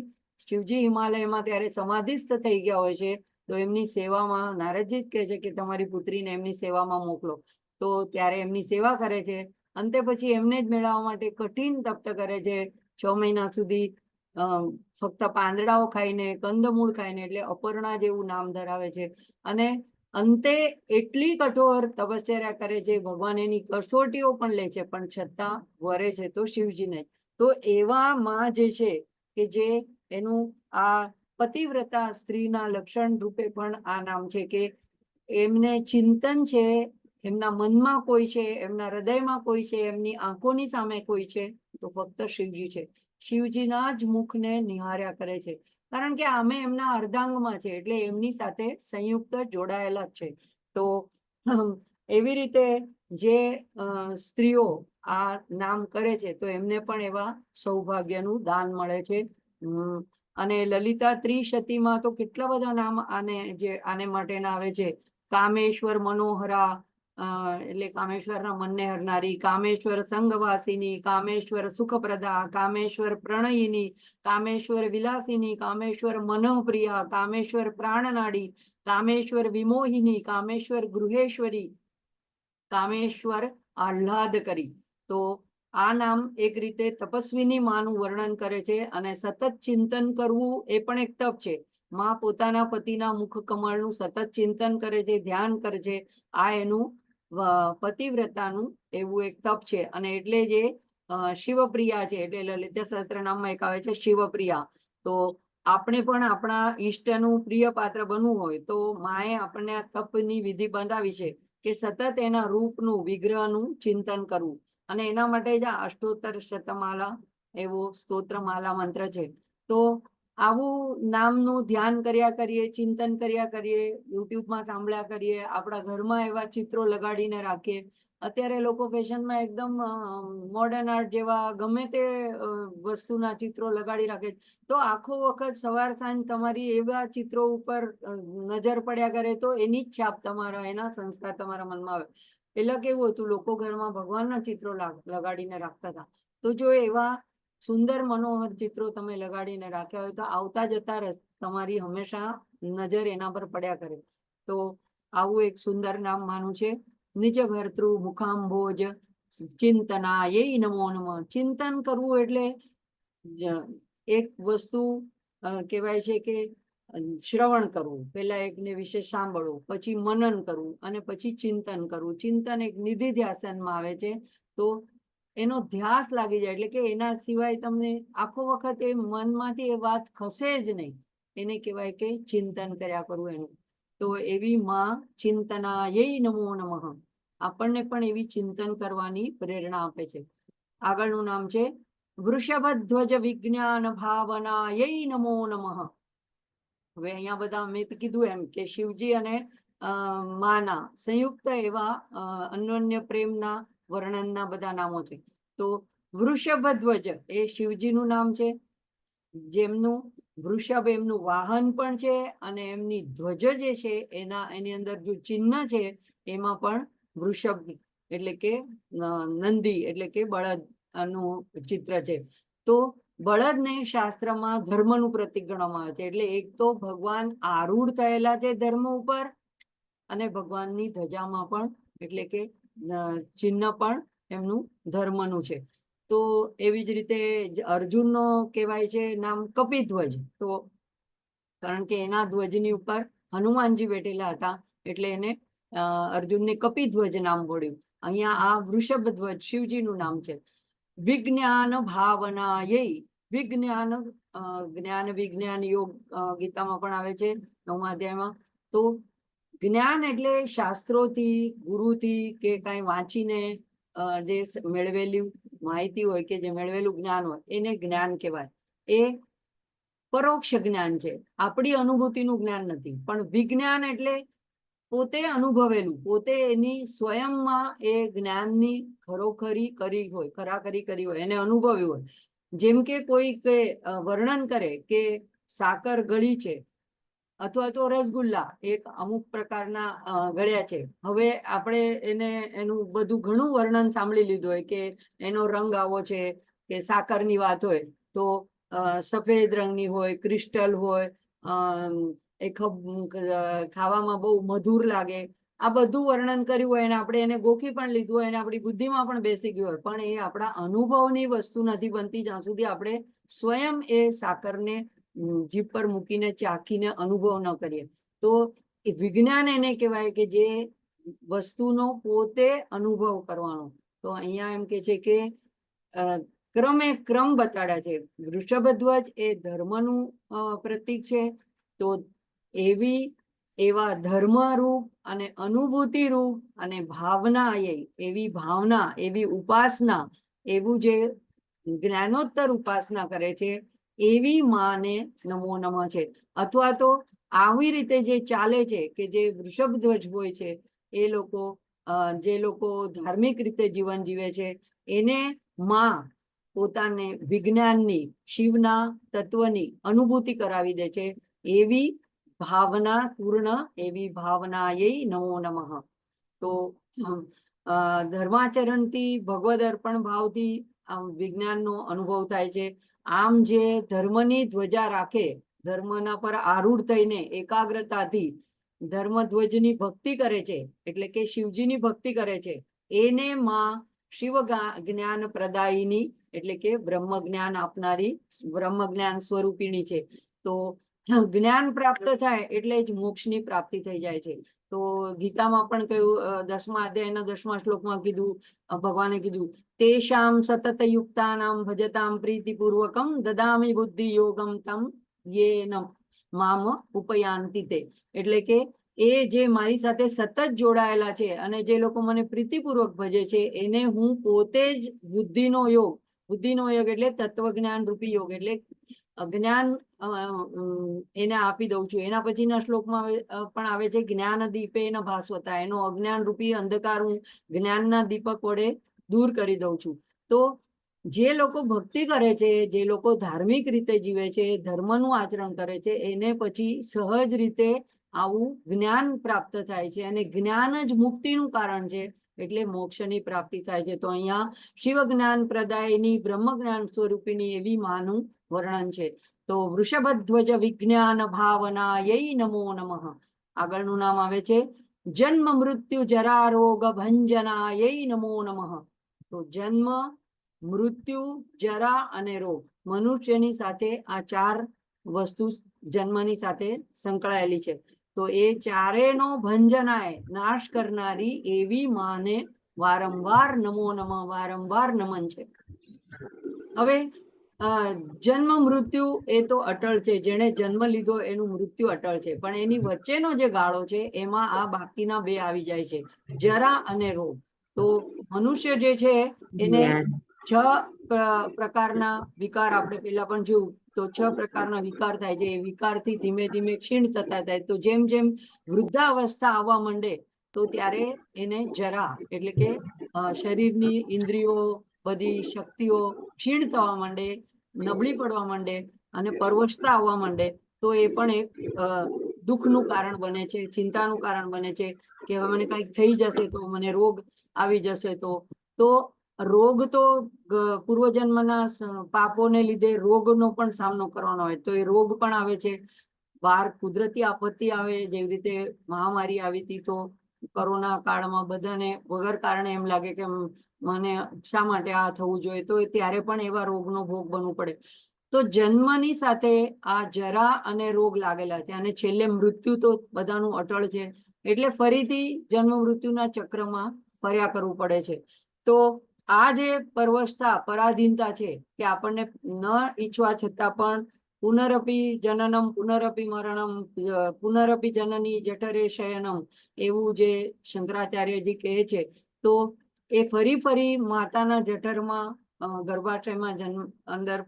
શિવજી હિમાલયમાં ત્યારે સમાધિસ્થ થઈ ગયા હોય છે તો એમની સેવામાં નારદજી જ કહે છે કે તમારી પુત્રીને એમની સેવામાં મોકલો. તો ત્યારે એમની સેવા કરે છે. અંતે પછી એમને જ મેળવવા માટે કઠિન તપ કરે છે. 6 મહિના સુધી ફક્ત પાંદડાઓ ખાઈને, કંદમૂળ ખાઈને, એટલે અપર્ણા જેવું નામ ધરાવે છે. અને અંતે એટલી કઠોર તપશ્ચર્યા કરે છે, ભગવાન એની કસોટીઓ પણ લે છે, પણ છતાં વરે છે તો શિવજીને. તો એવા માં જે છે કે જે એનું આ પતિવ્રતા સ્ત્રીના લક્ષણ રૂપે પણ આ નામ છે કે એમને ચિંતન છે, એમના મનમાં કોઈ છે, એમના હૃદયમાં કોઈ છે, એમની આંખોની સામે કોઈ છે તો ફક્ત શિવજી છે. શિવજીના જ મુખને નિહાર્યા કરે છે કારણ કે અમે એમના અર્ધાંગમાં છે એટલે એમની સાથે સંયુક્ત જોડાયેલા જ છે. તો એવી રીતે જે સ્ત્રીઓ આ નામ કરે છે તો એમને પણ એવા સૌભાગ્યનું દાન મળે છે. અને લલિતા ત્રિશતીમાં તો કેટલા બધા નામ આને માટેના આવે છે. કામેશ્વર મનોહરા એટલે કામેશ્વરના મનને હરનારી, કામેશ્વર સંગવાસિની, કામેશ્વર સુખપ્રદા, કામેશ્વર પ્રણયિની, કામેશ્વર વિલાસિની, કામેશ્વર મનોપ્રિયા, કામેશ્વર પ્રાણનાડી, કામેશ્વર વિમોહિની, કામેશ્વર ગૃહેશ્વરી, કામેશ્વર આહ્લાદકરી. તો આ નામ એક રીતે તપસ્વીની માનું વર્ણન કરે છે અને સતત ચિંતન કરવું એ પણ એક તપ છે. માં પોતાના પતિના મુખ કમળનું સતત ચિંતન કરે છે, ધ્યાન કરે છે. આ એનું પતિવ્રતાનું એવું એક તપ છે. અને એટલે જે શિવપ્રિયા છે એટલે લલિતા સહસ્ત્રનામમાં એક આવે છે શિવપ્રિયા. તો આપણે પણ આપણા ઈષ્ટનું પ્રિય પાત્ર બનવું હોય તો માએ આપણને આ તપની વિધિ બંધાવી છે કે સતત એના રૂપનું, વિગ્રહનું ચિંતન કરવું. અને એના માટે જ આ અષ્ટોત્તર શતમાલા એવો સ્તોત્રમાલા મંત્ર છે. તો આવું નામનું ધ્યાન કર્યા કરીએ, ચિંતન કર્યા કરીએ, યુટ્યુબમાં સાંભળ્યા કરીએ, આપણા ઘરમાં એવા ચિત્રો લગાડીને રાખીએ. અત્યારે લોકો ફેશનમાં એકદમ મોડર્ન આર્ટ જેવા ગમે તે વસ્તુના ચિત્રો લગાડી રાખે. તો આખો વખત સવાર સાંજ તમારી એવા ચિત્રો ઉપર નજર પડ્યા કરે તો એની જ છાપ તમારા, એના સંસ્કાર તમારા મનમાં આવે. પેલા કેવું હતું, લોકો ઘરમાં ભગવાનના ચિત્રો લગાડીને રાખતા હતા. તો જો એવા સુંદર મનોહર ચિત્રો તમે લગાડીને રાખ્યા હોય તો આવતા જતા તમારી હંમેશા નજર એના પર પડ્યા કરે. તો આવું એક સુંદર નામ માનું છે. નિજ ભર્તૃ મુખાંભોજ ચિંતનાય નમો નમઃ. ચિંતન કરવું એટલે એક વસ્તુ કહેવાય છે કે શ્રવણ કરવું, પેલા એકને વિશે સાંભળવું, પછી મનન કરવું અને પછી ચિંતન કરવું. ચિંતન એક નિધિ ધ્યાસનમાં આવે છે. તો એનો ધ્યાસ લાગી જાય એટલે કે એના સિવાય તમને આખો વખત એ મનમાંથી એ વાત ખસે જ નહીં. એને કહેવાય કે ચિંતન કર્યા કરવું એનું. તો એવી માં ચિંતનાય નમો નમઃ. આપણને પણ એવી ચિંતન કરવાની પ્રેરણા આપે છે. આગળનું નામ છે વૃષભધ્વજ વિજ્ઞાન ભાવનાય નમો નમઃ. હવે અહીંયા બધા મેં કીધું એમ કે શિવજી અને માના સંયુક્ત એવા અન્યોન્ય પ્રેમના વર્ણનના બધા નામો છે. તો વૃષભધ્વજ એ શિવજીનું નામ છે, જેમનું વૃષભ એમનું વાહન પણ છે અને એમની ધ્વજ જે છે એની અંદર જો ચિહ્ન છે એમાં પણ વૃષભ એટલે કે નંદી એટલે કે બળદ નું ચિત્ર છે. તો બળદને શાસ્ત્રમાં ધર્મનું પ્રતીક ગણવામાં આવે છે. એટલે એક તો ભગવાન આરૂઢ થયેલા છે ધર્મ ઉપર અને ભગવાનની ધજામાં પણ એટલે કે ચિહ્ન પણ એમનું ધર્મનું છે. તો એવી જ રીતે અર્જુનનો કહેવાય છે નામ કપિધ્વજ. તો કારણ કે એના ધ્વજની ઉપર હનુમાનજી બેઠેલા હતા એટલે એને અર્જુનને કપિધ્વજ નામ પડ્યું. અહીંયા આ વૃષભધ્વજ શિવજીનું નામ છે. વિજ્ઞાન ભાવનાય. વિજ્ઞાન જ્ઞાન વિજ્ઞાન યોગ ગીતામાં પણ આવે છે 9મા અધ્યાયમાં. તો જ્ઞાન એટલે શાસ્ત્રોથી ગુરુથી કે કઈ વાંચીને જે મેળવેલી માહિતી હોય કે જે મેળવેલું જ્ઞાન હોય એને જ્ઞાન કહેવાય. એ પરોક્ષ જ્ઞાન છે, આપણી અનુભૂતિનું જ્ઞાન નથી. પણ વિજ્ઞાન એટલે પોતે અનુભવેલું, પોતે એની સ્વયંમાં એ જ્ઞાનની ખરોખરી કરી હોય, ખરાખરી કરી હોય, એને અનુભવ્યું હોય. જેમ કે કોઈ વર્ણન કરે કે સાકર ગળી છે અથવા તો રસગુલ્લા એક અમુક પ્રકારના ગળ્યા છે. હવે આપણે એનું બધું ઘણું વર્ણન સાંભળી લીધું હોય કે એનો રંગ આવો છે, કે સાકરની વાત હોય તો સફેદ રંગની હોય, ક્રિસ્ટલ હોય, એ ખાવામાં બહુ મધુર લાગે. આ બધું વર્ણન કર્યું હોય અને આપણે એને ગોખી પણ લીધું હોય અને આપણી બુદ્ધિમાં પણ બેસી ગયું હોય, પણ એ આપણા અનુભવની વસ્તુ નથી બનતી જ્યાં સુધી આપણે સ્વયં એ સાકરને જીભ પર મૂકીને ચાખીને અનુભવ ન કરીએ. તો એ વિજ્ઞાન એને કહેવાય કે જે વસ્તુનો પોતે અનુભવ કરવાનો. તો અહીંયા એમ કે છે કે ક્રમે ક્રમ બતાડ્યા છે. વૃષભધ્વજ એ ધર્મનું પ્રતીક છે. તો એવા ધર્મરૂપ અને અનુભૂતિરૂપ અને ભાવના એવી ભાવના, એવી ઉપાસના, એવું જે જ્ઞાનોત્તર ઉપાસના કરે છે એવી માને નમો નમઃ છે. અથવા તો આવી રીતે જે ચાલે છે કે જે વૃષભધ્વજ હોય છે એ લોકો, જે લોકો ધાર્મિક રીતે જીવન જીવે છે એને માં પોતાને વિજ્ઞાનની, શિવના તત્વની અનુભૂતિ કરાવી દે છે. એવી ભાવના પૂર્ણ, એવી ભાવનાય નમો નમઃ. તો ધર્માચરણથી, ભગવદ અર્પણ ભાવથી વિજ્ઞાનનો અનુભવ થાય છે. આમ જે ધર્મની ધ્વજા રાખે, ધર્મના પર આરૂઢ થઈને એકાગ્રતાથી ધર્મધ્વજની ભક્તિ કરે છે એટલે કે શિવજીની ભક્તિ કરે છે, એને માં શિવ જ્ઞાન પ્રદાયિની એટલે કે બ્રહ્મ જ્ઞાન આપનારી, બ્રહ્મ જ્ઞાન સ્વરૂપિણી છે. તો જ્ઞાન પ્રાપ્ત થાય એટલે જ મોક્ષની પ્રાપ્તિ થઈ જાય છે. તો ગીતામાં પણ કહ્યું 10મા અધ્યાયના 10મા શ્લોકમાં કીધું, ભગવાને કીધું તેષામ સતત યુક્તાનામ ભજતામ પ્રીતિપૂર્વકમ દદામી બુદ્ધિ યોગમ તમ યેન મામ ઉપયાંતિ તે. એટલે કે એ જે મારી સાથે સતત જોડાયેલા છે અને જે લોકો મને પ્રીતિપૂર્વક ભજે છે એને હું પોતે જ બુદ્ધિનો યોગ એટલે તત્વજ્ઞાન રૂપી યોગ એટલે જ્ઞાન એને આપી દઉં છું. એના પછીના શ્લોકમાં પણ આવે છે જ્ઞાન દીપેન ભાસ્વતા, એનો અજ્ઞાન રૂપી અંધકાર હું જ્ઞાનના દીપક વડે દૂર કરી દઉં છું. તો જે લોકો ભક્તિ કરે છે, જે લોકો ધાર્મિક રીતે જીવે છે, ધર્મનું આચરણ કરે છે, એને પછી સહજ રીતે આવું જ્ઞાન પ્રાપ્ત થાય છે અને જ્ઞાન જ મુક્તિનું કારણ છે. એટલે મોક્ષની પ્રાપ્તિ થાય છે. તો અહીંયા શિવ જ્ઞાન પ્રદાયની બ્રહ્મ જ્ઞાન સ્વરૂપિણી એવી માનું વર્ણન છે. તો વૃષભધ્વજ વિજ્ઞાન ભાવના યૈ નમો નમઃ. આગળનું નામ આવે છે જન્મ મૃત્યુ જરા રોગ ભંજના યૈ નમો નમઃ. તો જન્મ, મૃત્યુ, જરા અને રોગ, મનુષ્યની સાથે આ 4 વસ્તુ જન્મની સાથે સંકળાયેલી છે. તો એ ચારેયનો ભંજનાય નાશ કરનારી એવી માને વારંવાર નમો નમઃ, વારંવાર નમન છે. હવે જન્મ મૃત્યુ એ તો અટળ છે, જેણે જન્મ લીધો એનું મૃત્યુ અટળ છે, પણ એની વચ્ચેનો જે ગાળો છે એમાં આ બાકીના 2 આવી જાય છે, જરા અને રોગ. તો મનુષ્ય જે છે એને 6 પ્રકારના વિકાર, આપણે પેલા પણ જોયું, તો 6 પ્રકારના વિકાર થાય છે. એ વિકારથી ધીમે ધીમે ક્ષીણ થતા થાય. તો જેમ જેમ વૃદ્ધાવસ્થા આવવા માંડે તો ત્યારે એને જરા એટલે કે શરીરની ઇન્દ્રિયો, બધી શક્તિઓ ક્ષીણ થવા માંડે, નબળી પડવા માંડે અને પરવશતા આવવા માંડે. તો એ પણ એક દુઃખનું કારણ બને છે, ચિંતાનું કારણ બને છે કે હવે મને કંઈક થઈ જશે તો, મને રોગ આવી જશે તો રોગ તો પૂર્વજન્મના પાપોને લીધે રોગનો પણ સામનો કરવાનો હોય, તો એ રોગ પણ આવે છે. બહાર કુદરતી આપત્તિ આવે, જેવી રીતે મહામારી આવી હતી, તો કોરોના કાળમાં બધાને વગર કારણે એમ લાગે કે મને શા માટે આ થવું જોઈએ, તો ત્યારે પણ એવા રોગનો ભોગ બનવું પડે. તો જન્મની સાથે આ જરા અને રોગ લાગેલા છે, અને છેલ્લે મૃત્યુ તો બધાનું અટળ છે, એટલે ફરીથી જન્મ મૃત્યુના ચક્રમાં ફર્યા કરવું પડે છે. તો આ જે પરવશતા, પરાધીનતા છે કે આપણને ન ઈચ્છવા છતાં પણ પુનરપી જનનમ પુનરપી મરણમ પુનરપી જનની જઠરે શયનમ, એવું જે શંકરાચાર્યજી કહે છે. તો એ ફરી માતાના જઠરમાં ગર્ભાશયમાં અંદર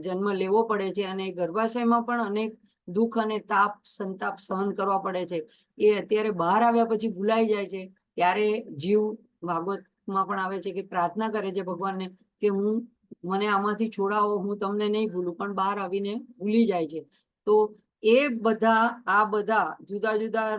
જન્મ લેવો પડે છે, અને ગર્ભાશયમાં પણ અનેક દુઃખ અને તાપ સંતાપ સહન કરવા પડે છે. એ અત્યારે બહાર આવ્યા પછી ભૂલાઈ જાય છે. ત્યારે જીવ ભાગવતમાં પણ આવે છે કે પ્રાર્થના કરે છે ભગવાનને કે મને આમાંથી છોડાવો, હું તમને નહીં ભૂલું, પણ બહાર આવીને ભૂલી જાય છે. તો એ આ બધા જુદા જુદા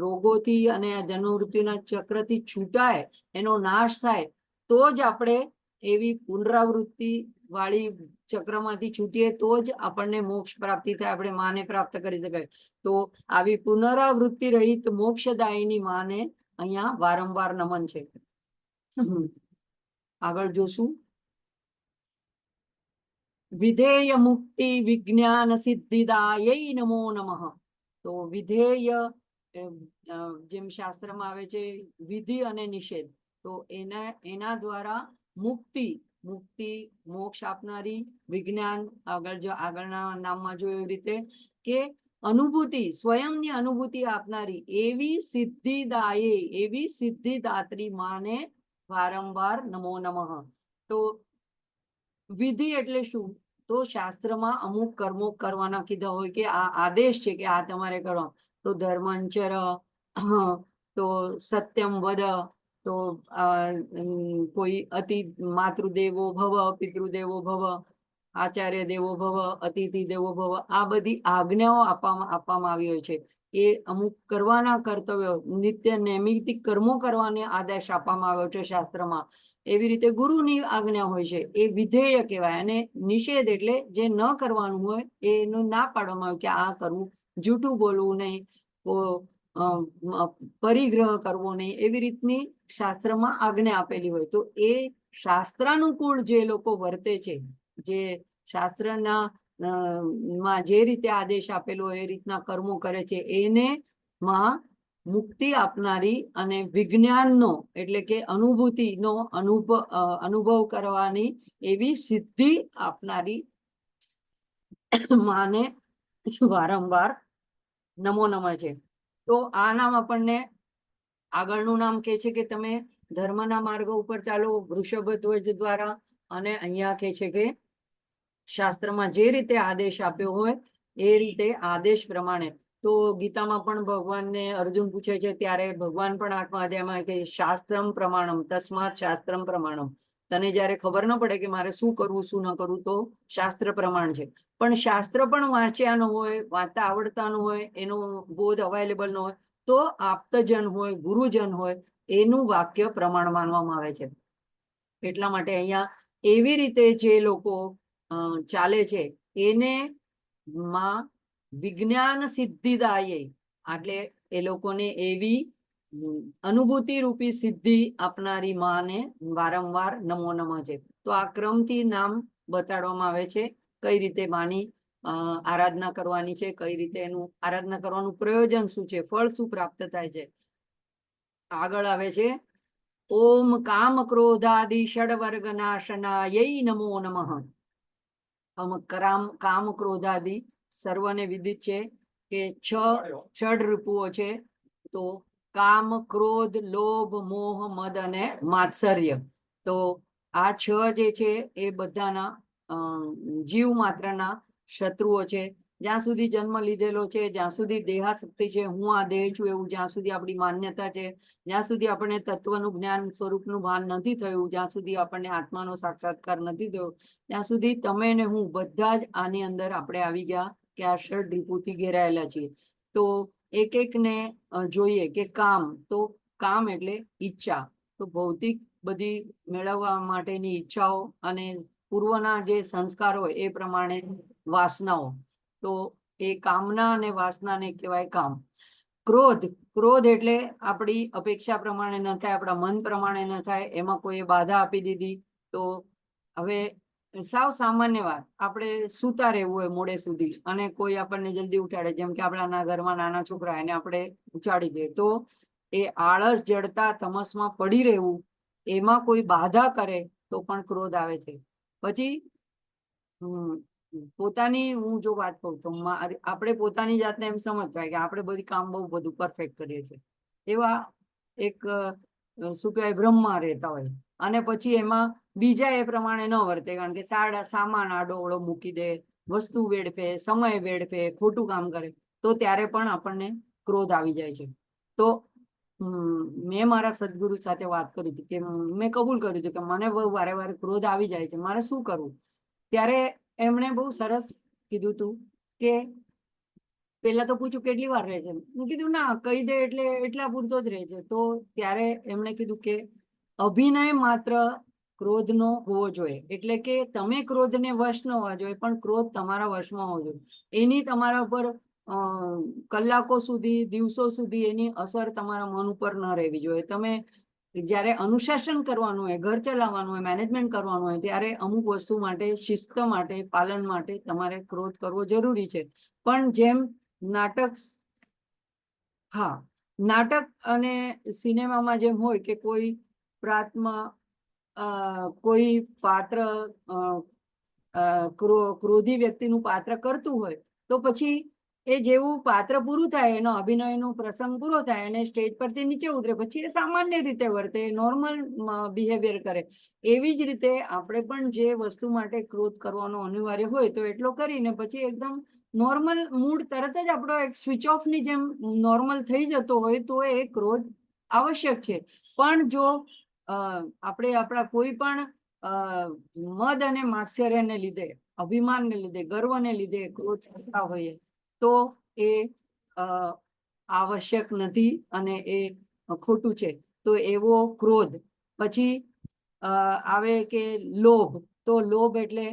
રોગોથી અને જન્મ મૃત્યુના ચક્રથી છૂટાય, એનો નાશ થાય, તો જ આપણે એવી પુનરાવૃત્તિ વાળી ચક્રમાંથી છૂટીએ તો જ આપણને મોક્ષ પ્રાપ્તિ થાય, આપણે માને પ્રાપ્ત કરી શકાય. તો આવી પુનરાવૃત્તિ રહિત મોક્ષદાયીની માને અહીંયા વારંવાર નમન છે. આગળ જોશું. વિધેય મુક્તિ વિજ્ઞાન સિદ્ધિદાયૈ નમો નમઃ. તો વિધેય જેમ શાસ્ત્રમાં આવે છે વિધિ અને નિષેધ, તો એના દ્વારા મુક્તિ મોક્ષ આપનારી, વિજ્ઞાન આગળના નામમાં જોયું એવી રીતે કે અનુભૂતિ, સ્વયંની અનુભૂતિ આપનારી એવી સિદ્ધિદાયે, એવી સિદ્ધિદાત્રી માને વારંવાર નમો નમઃ. તો વિધિ એટલે શું? તો શાસ્ત્રમાં અમુક કર્મો કરવાના કીધા હોય કે આ આદેશ છે કે આ તમારે કરવા. તો ધર્માંચર, તો સત્યમ વદ, તો કોઈ અતિ માતૃદેવો ભવ, પિતૃદેવો ભવ, આચાર્ય દેવો ભવ, અતિથિ દેવો ભવ, આ બધી આજ્ઞાઓ આપવામાં આવી હોય છે. એ અમુક કરવાના કર્તવ્યો, નિત્ય નૈમિતિક કર્મો કરવાને આદેશ આપવામાં આવ્યો છે શાસ્ત્રમાં. એવી રીતે ગુરુની આજ્ઞા હોય છે, એ વિધેય કહેવાય. અને નિષેધ એટલે જે ન કરવાનું હોય એનું ના પાડવામાં આવે કે આ કરવું, જૂઠું બોલવું નહીં, પરિગ્રહ કરવો નહીં, એવી રીતની શાસ્ત્રમાં આજ્ઞા આપેલી હોય. તો એ શાસ્ત્રાનુકૂળ જે લોકો વર્તે છે, જે શાસ્ત્રના માં જે રીતે આદેશ આપેલો હોય એ રીતના કર્મો કરે છે, એને માં મુક્તિ આપનારી અને વિજ્ઞાનનો એટલે કે અનુભૂતિનો અનુભવ કરવાની એવી સિદ્ધિ આપનારી માને વારંવાર નમો નમઃ છે. તો આ નામ આપણને આગળનું નામ કહે છે કે તમે ધર્મના માર્ગ ઉપર ચાલો વૃષભધ્વજ દ્વારા, અને અહીંયા કહે છે કે શાસ્ત્રમાં જે રીતે આદેશ આપ્યો હોય એ રીતે આદેશ પ્રમાણે. તો ગીતામાં પણ ભગવાનને અર્જુન પૂછે છે ત્યારે ભગવાન પણ 8મા અધ્યાયમાં કે શાસ્ત્રમ પ્રમાણમ તસ્માત શાસ્ત્રમ પ્રમાણમ. તને જયારે ખબર ન પડે કે મારે શું કરવું શું ન કરવું, તો શાસ્ત્ર પ્રમાણ છે. પણ શાસ્ત્ર પણ વાંચ્યા ન હોય, વાંચતા આવડતા ન હોય, એનો બોધ અવેલેબલ ન હોય, તો આપ્તજન હોય, ગુરુજન હોય, એનું વાક્ય પ્રમાણ માનવામાં આવે છે. એટલા માટે અહીંયા એવી રીતે જે લોકો ચાલે છે એને માં વિજ્ઞાન સિદ્ધિદાયે, એટલે એ લોકોને એવી અનુભૂતિ રૂપી સિદ્ધિ આપનારી માને વારંવાર નમો નમઃ છે. તો આ ક્રમથી નામ બતાડવામાં આવે છે, કઈ રીતે માની આરાધના કરવાની છે, કઈ રીતે એનું આરાધના કરવાનું પ્રયોજન શું છે, ફળ શું પ્રાપ્ત થાય છે. આગળ આવે છે ઓમ કામ ક્રોધાદિ ષડવર્ગ નાશનાય નમો નમઃ. કામ ક્રોધાદિ સર્વને વિદિત છે કે ષડ રૂપુઓ છે. તો કામ, ક્રોધ, લોભ, મોહ, મદ અને માત્સર્ય. તો આ 6 જે છે એ બધાના જીવ માત્રના શત્રુઓ છે. જ્યાં સુધી જન્મ લીધેલો છે, જ્યાં સુધી દેહાશક્તિ છે, હું આ દેહ છું એવું જ્યાં સુધી આપણી માન્યતા છે, જ્યાં સુધી આપણને તત્વનું જ્ઞાન સ્વરૂપનું ભાન નથી થયું, જ્યાં સુધી આપણને આત્માનો સાક્ષાત્કાર નથી થયો, ત્યાં સુધી તમે ને હું બધા જ આની અંદર આપણે આવી ગયા કે આ ષડ રીપુથી ઘેરાયેલા છીએ. તો એક એકને જોઈએ કે કામ, તો કામ એટલે ઈચ્છા. તો ભૌતિક બધી મેળવવા માટેની ઈચ્છાઓ અને પૂર્વના જે સંસ્કાર હોય એ પ્રમાણે વાસનાઓ. તો એ કામના અને વાસનાને કહેવાય કામ. ક્રોધ, ક્રોધ એટલે આપણી અપેક્ષા પ્રમાણે ન થાય, આપણા મન પ્રમાણે ન થાય, એમાં કોઈએ બાધા આપી દીધી. તો હવે સાવ સામાન્ય વાત, આપણે સૂતા રહેવું હોય મોડે સુધી અને કોઈ આપણને જલ્દી ઉઠાડે, જેમ કે આપણા ઘરમાં નાના છોકરા, એને આપણે ઉચાડી દે, તો એ આળસ જડતા તમસમાં પડી રહેવું, એમાં કોઈ બાધા કરે તો પણ ક્રોધ આવે છે. પછી પોતાની, હું જો વાત કરું તો આપણે પોતાની જાતને એમ સમજવાય કે આપણે બધી કામ બહુ બધું પરફેક્ટ કરીએ છીએ, એવા એક શું કહેવાય બ્રહ્મા રહેતા હોય. અને પછી એમાં બીજા એ પ્રમાણે ન વર્તે, કારણ કે સામાન આડોઅવળો મૂકી દે, વસ્તુ વેડફે, સમય વેડફે, ખોટું કામ કરે, તો ત્યારે પણ આપણને ક્રોધ આવી જાય છે. તો મેં મારા સદગુરુ સાથે વાત કરી હતી કે મેં કબૂલ કર્યું હતું કે મને બહુ વારે વારે ક્રોધ આવી જાય છે, મારે શું કરવું. ત્યારે એમણે બહુ સરસ કીધું હતું કે પેલા તો પૂછ્યું કેટલી વાર રહે છે, મેં કીધું ના કહી દે એટલે એટલા પૂરતો જ રહે છે. તો ત્યારે એમણે કીધું કે અભિનય માત્ર ક્રોધનો હોવો જોઈએ, એટલે કે તમે ક્રોધને વશ ન હોવા જોઈએ, પણ ક્રોધ તમારા વશમાં હોવો જોઈએ. એની તમારા ઉપર કલાકો સુધી, દિવસો સુધી એની અસર તમારા મન ઉપર ન રહેવી જોઈએ. તમે જ્યારે અનુશાસન કરવાનું હોય, ઘર ચલાવવાનું હોય, મેનેજમેન્ટ કરવાનું હોય, ત્યારે અમુક વસ્તુ માટે, શિસ્ત માટે, પાલન માટે તમારે ક્રોધ કરવો જરૂરી છે. પણ જેમ નાટક અને સિનેમામાં જેમ હોય કે કોઈ પ્રાતમાં કોઈ પાત્ર ક્રોધી વ્યક્તિનું પાત્ર કરતું હોય, તો પછી એ જેવું પાત્ર પૂરું થાય, એનો અભિનયનો પ્રસંગ પૂરો થાય અને સ્ટેજ પરથી નીચે ઉતરે, પછી એ સામાન્ય રીતે વર્તે, નોર્મલ બિહેવિયર કરે. એવી જ રીતે આપણે પણ જે વસ્તુ માટે ક્રોધ કરવાનો અનિવાર્ય હોય તો એટલો કરીને પછી એકદમ નોર્મલ મૂડ તરત જ આપણો એક સ્વિચ ઓફની જેમ નોર્મલ થઈ જતો હોય તો એ ક્રોધ આવશ્યક છે. પણ જો આપણે આપણા કોઈ પણ મદ અને માત્સર્યને લીધે, અભિમાનને લીધે, ગર્વને લીધે ક્રોધ કરતા હોઈએ તો એ આવશ્યક નથી અને એ ખોટું છે. તો એવો ક્રોધ. પછી આવે કે લોભ. તો લોભ એટલે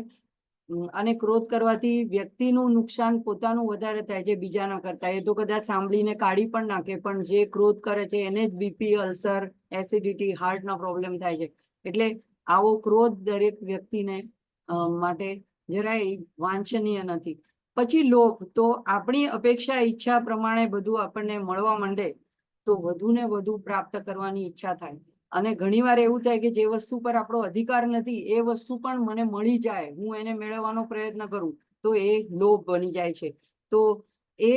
અને ક્રોધ કરવાથી વ્યક્તિનું નુકસાન પોતાનું વધારે થાય છે બીજાના કરતા. એ તો કદાચ સાંભળીને કાઢી પણ નાખે, પણ જે ક્રોધ કરે છે એને જ બીપી, અલ્સર, એસિડિટી, હાર્ટના પ્રોબ્લેમ થાય છે. એટલે આવો ક્રોધ દરેક વ્યક્તિને માટે જરાય વાંછનીય નથી. પછી લોભ. તો આપણી અપેક્ષા, ઈચ્છા પ્રમાણે બધું આપણને મળવા માંડે તો વધુ ને વધુ પ્રાપ્ત કરવાની ઈચ્છા થાય. અને ઘણીવાર એવું થાય કે જે વસ્તુ પર આપણો અધિકાર નથી એ વસ્તુ પણ મને મળી જાય, હું એને મેળવવાનો પ્રયત્ન કરું, તો એ લોભ બની જાય છે. તો એ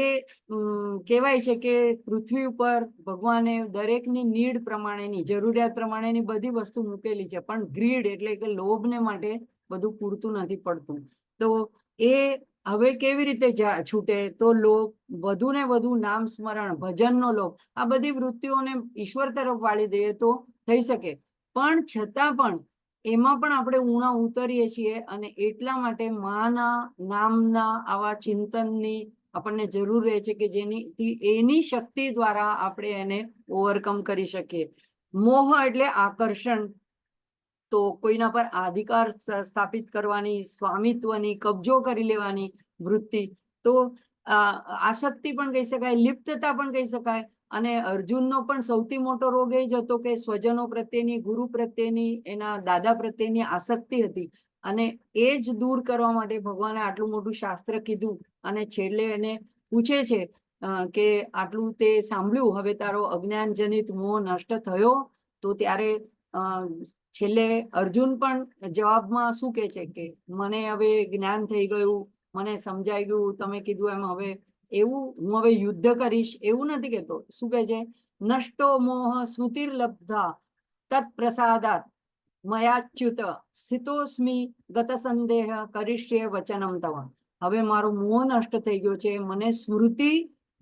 કહેવાય છે કે પૃથ્વી ઉપર ભગવાને દરેકની નીડ પ્રમાણેની, જરૂરિયાત પ્રમાણેની બધી વસ્તુ મૂકેલી છે, પણ ગ્રીડ એટલે કે લોભને માટે બધું પૂરતું નથી પડતું. તો એ હવે કેવી રીતે છૂટે? તો લોભ, વધુ ને વધુ નામ સ્મરણ, ભજનનો લોભ, આ બધી વૃત્તિઓને ઈશ્વર તરફ વાળી દઈએ તો થઈ શકે. પણ છતાં પણ એમાં પણ આપણે ઊણા ઉતરીએ છીએ અને એટલા માટે માના નામના આવા ચિંતનની આપણને જરૂર રહે છે કે જેની શક્તિ દ્વારા આપણે એને ઓવરકમ કરી શકીએ. મોહ એટલે આકર્ષણ, તો કોઈના પર અધિકાર સ્થાપિત કરવાની, સ્વામિત્વની, કબજો કરી લેવાની વૃત્તિ, તો આસક્તિ પણ કહી શકાય, લિપ્તતા પણ કહી શકાય. અને અર્જુનનો પણ સૌથી મોટો રોગ એ જ હતો કે સ્વજનો પ્રત્યેની, ગુરુ પ્રત્યેની, એના દાદા પ્રત્યેની આસક્તિ હતી. અને એ જ દૂર કરવા માટે ભગવાને આટલું મોટું શાસ્ત્ર કીધું. અને છેલ્લે એને પૂછે છે કે આટલું તે સાંભળ્યું, હવે તારો અજ્ઞાન જનિત મોહ નષ્ટ થયો? તો ત્યારે છેલ્લે અર્જુન પણ જવાબમાં શું કહે છે કે મને હવે જ્ઞાન થઈ ગયું, મને સમજાઈ ગયું, તમે કીધું એમ હવે એવું હું હવે યુદ્ધ કરીશ એવું નથી કહેતો. શું કહે છે? નષ્ટો મોહ સ્મૃતિર્લબ્ધા તત્પ્રસાદાત મયાચ્યુત સ્થિતોસ્મિ ગત સંદેહ કરીષ્યે વચનમ તવ. હવે મારો મોહ નષ્ટ થઈ ગયો છે, મને સ્મૃતિ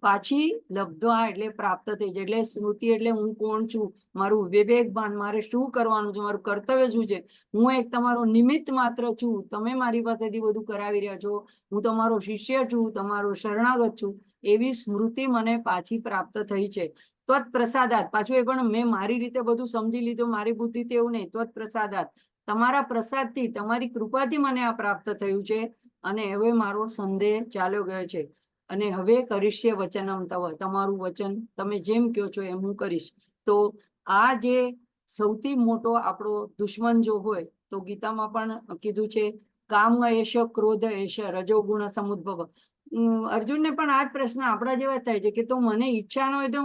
પાછી લબ્ધા એટલે પ્રાપ્ત થઈ જાય. એટલે સ્મૃતિ એટલે હું કોણ છું, મારું વિવેક ભાન, મારે શું કરવાનું છે, મારું કર્તવ્ય શું છે. હું એક તમારો નિમિત્ત માત્ર છું. તમે મારી પાસેથી બધું કરાવી રહ્યા છો, હું તમારો શિષ્ય છું, તમારો શરણાગત છું. એવી સ્મૃતિ મને પાછી પ્રાપ્ત થઈ છે. ત્વત પ્રસાદાત, પાછું એ પણ મેં મારી રીતે બધું સમજી લીધું, મારી બુદ્ધિથી એવું નહીં. ત્વત પ્રસાદાત, તમારા પ્રસાદથી, તમારી કૃપાથી મને આ પ્રાપ્ત થયું છે. અને હવે મારો સંદેહ ચાલ્યો ગયો છે. અને હવે કરીશ્ય વચનમ તવ, તમારું વચન તમે જેમ કહો છો એમ હું કરીશ. તો આ જે સૌથી મોટો આપણો દુશ્મન જો હોય તો ગીતામાં પણ કીધું છે કામ એશ, ક્રોધ એશ, રજોગુણ સમુદ્ભવ. અર્જુનને પણ આ જ પ્રશ્ન આપણા જેવા થાય છે કે તો મને ઈચ્છા ન હોય તો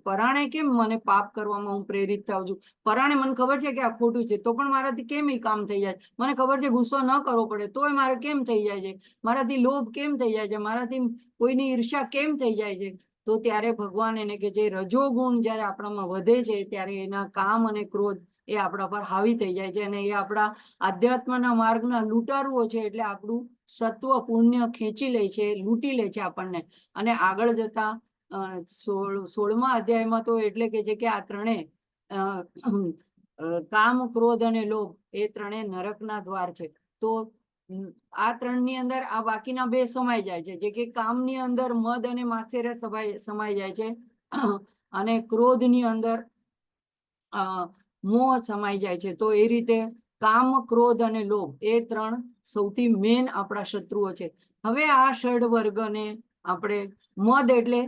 પરાણે કેમ મને પાપ કરવામાં હું પ્રેરિત થાઉં છું? પરાણે મને ખબર છે કે આ ખોટું છે, તો પણ મારાથી કેમ એ કામ થઈ જાય? મને ખબર છે ગુસ્સો ન કરવો પડે, તોય મારે કેમ થઈ જાય છે? મારાથી લોભ કેમ થઈ જાય છે? મારાથી કોઈની ઈર્ષા કેમ થઈ જાય છે? તો ત્યારે ભગવાન એને કે જે રજોગુણ જયારે આપણામાં વધે છે ત્યારે એના કામ અને ક્રોધ એ આપણા પર હાવી થઈ જાય છે. અને એ આપણા આધ્યાત્મના માર્ગના લૂંટારુઓ છે. એટલે આપણું સત્વ પુણ્ય ખેંચી લે છે, લૂંટી લે છે આપણને. અને આગળ જતા 16મા અધ્યાયમાં તો એટલે કે છે કે આ ત્રણે કામ, ક્રોધ અને લોભ એ ત્રણે નરકના દ્વાર છે. તો આ ત્રણની અંદર આ બાકીના બે સમાઈ જાય છે. જે કે કામની અંદર મદ અને માત્સર્ય સમાઈ જાય છે, અને ક્રોધની અંદર મોહ સમાઈ જાય છે. તો એ રીતે કામ, ક્રોધ અને લોભ એ ત્રણ સૌથી મેન આપણા શત્રુઓ છે. હવે આ ષડ વર્ગને આપણે મદ એટલે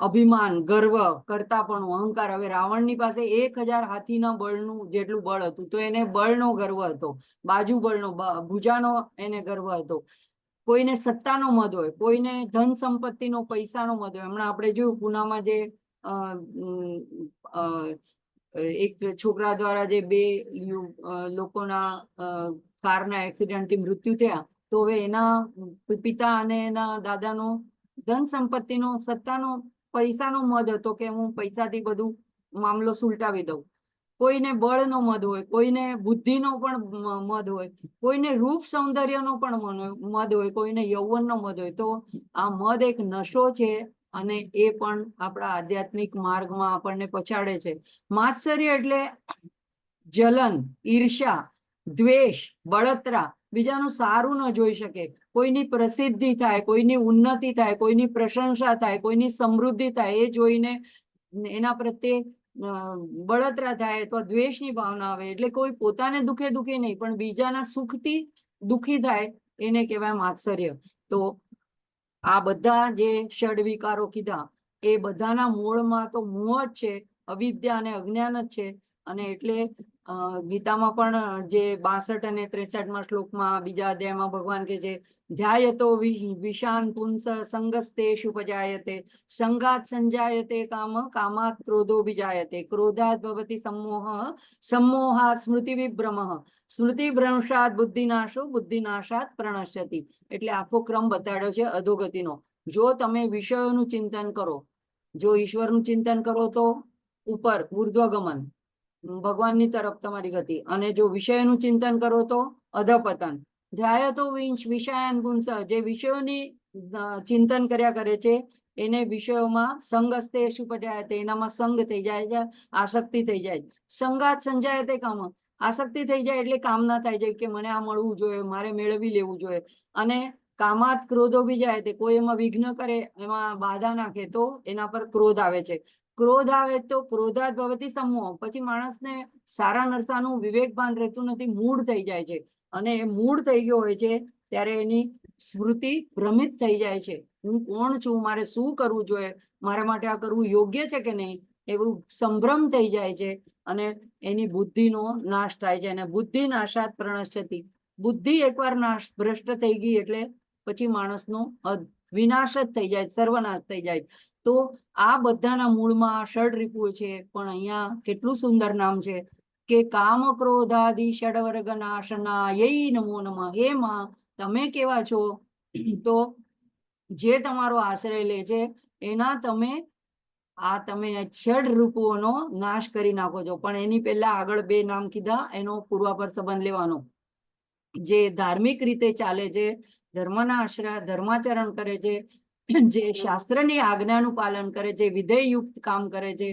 અભિમાન, ગર્વ, કરતાપણું, અહંકાર. હવે રાવણની પાસે 1000 હાથીના બળનું જેટલું બળ હતું, તો એને બળનો ગર્વ હતો, બાજુ બળનો, ભુજાનો એને ગર્વ હતો. કોઈને સત્તાનો મદ હોય, કોઈને ધન સંપત્તિનો, પૈસાનો મદ હોય. હમણાં આપણે જોયું પુનામાં જે એક છોકરા દ્વારા જે 2 લોકોના કારના એક્સિડન્ટથી મૃત્યુ થયા, તો હવે એના પિતા અને એના દાદાનો ધન સંપત્તિનો, સત્તાનો, પૈસાનો મદ હતો કે હું પૈસાથી બધું મામલો સુલટાવી દઉં. કોઈને બળનો મદ હોય, કોઈને બુદ્ધિનો પણ મદ હોય, કોઈને રૂપ સૌંદર્યનો પણ મદ હોય, કોઈને યૌવનનો મદ હોય. તો આ મદ એક નશો છે અને એ પણ આપણા આધ્યાત્મિક માર્ગમાં આપણને પછાડે છે. માત્સર્ય એટલે જલન, ઈર્ષા, દ્વેષ, બળતરા, બીજાનું સારું ન જોઈ શકે. કોઈની પ્રસિદ્ધિ થાય, કોઈની ઉન્નતિ થાય, કોઈની પ્રશંસા થાય, કોઈની સમૃદ્ધિ થાય, એ જોઈને એના પ્રત્યે બળતરા થાય અથવા દ્વેષની ભાવના આવે. એટલે કોઈ પોતાને દુખી નહીં, પણ બીજાના સુખથી દુખી થાય, એને કહેવાય માત્સર્ય. તો આ બધા જે ષડ વિકારો કીધા એ બધાના મૂળમાં તો મોહ જ છે, અવિદ્યા અને અજ્ઞાન જ છે. અને એટલે ગીતામાં પણ જે 62 અને 63મા શ્લોકમાં બીજા અધ્યાયમાં ભગવાન કે છે ધ્યાયતો વિશાન પુંસ સંગસ્તેષુ ઉપજાયતે સંગાત સંજાયતે કામ, કામાત ક્રોધો વિજાયતે, ક્રોધાત ભવતિ સમોહ, સમોહાત સ્મૃતિ વિભ્રમ, સ્મૃતિ ભ્રંશાત બુદ્ધિનાશો, બુદ્ધિનાશાત પ્રણશ્યતિ. એટલે આખો ક્રમ બતાડ્યો છે અધોગતિનો. જો તમે વિષયોનું ચિંતન કરો, જો ઈશ્વરનું ચિંતન કરો તો ઉપર ઉર્ધ્વગમન, ભગવાનની તરફ તમારી ગતિ. અને જો વિષયનું ચિંતન કરો તો અધપતન. ધ્યાયતો વિષયાન પુંસ, જે વિષયોની ચિંતન કર્યા કરે છે એને વિષયોમાં સંગસ્તેષુ ઉપજાયતે, એનામાં સંગ થઈ જાય છે, આસક્તિ થઈ જાય. સંગાત સંજાયતે કામ, આસક્તિ થઈ જાય એટલે કામના થાય છે કે મને આ મળવું જોઈએ, મારે મેળવી લેવું જોઈએ. અને કામાત ક્રોધો બી જાય, તે કોઈ એમાં વિઘ્ન કરે, એમાં બાધા નાખે તો એના પર ક્રોધ આવે છે. ક્રોધ આવે તો ક્રોધાત ભવતિ સમૂહ, પછી માણસને સારા નરસાનું વિવેક ભાન રહેતું નથી, મૂળ થઈ જાય છે, અને એ મૂળ થઈ ગયો હોય છે ત્યારે એની સ્મૃતિ ભ્રમિત થઈ જાય છે. હું કોણ છું, મારે શું કરવું જોઈએ, મારા માટે આ કરવું યોગ્ય છે કે નહીં, એવું સંભ્રમ થઈ જાય છે, અને એની બુદ્ધિનો નાશ થાય છે. અને બુદ્ધિ નાશાત પ્રણશ્યતિ, બુદ્ધિ એકવાર નાશ ભ્રષ્ટ થઈ ગઈ એટલે પછી માણસનો વિનાશ જ થઈ જાય, સર્વનાશ થઈ જાય. તો આ બધાના મૂળમાં ષડ રિપુઓ છે, પણ અહીંયા કેટલું સુંદર નામ છે કે કામ ક્રોધાદિ ષડવર્ગ નાશના યઈ નમો નમઃ. હે માં, તમે કેવા છો? તો જે તમારો આશ્રય લે છે એના તમે ષડ રૂપોનો નાશ કરી નાખો છો. પણ એની પહેલા આગળ બે નામ કીધા, એનો પૂર્વાપર સંબંધ લેવાનો. જે ધાર્મિક રીતે ચાલે છે, ધર્મના આશ્રય ધર્માચરણ કરે છે, જે શાસ્ત્રની આજ્ઞાનું પાલન કરે છે, વિધેયયુક્ત કામ કરે છે,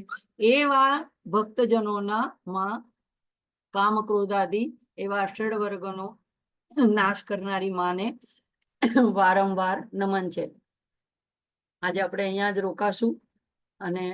એવા ભક્તજનોના માં કામ ક્રોધાદિ એવા ષડ વર્ગનો નાશ કરનારી માને વારંવાર નમન છે. આજે આપણે અહીંયા જ રોકાશું અને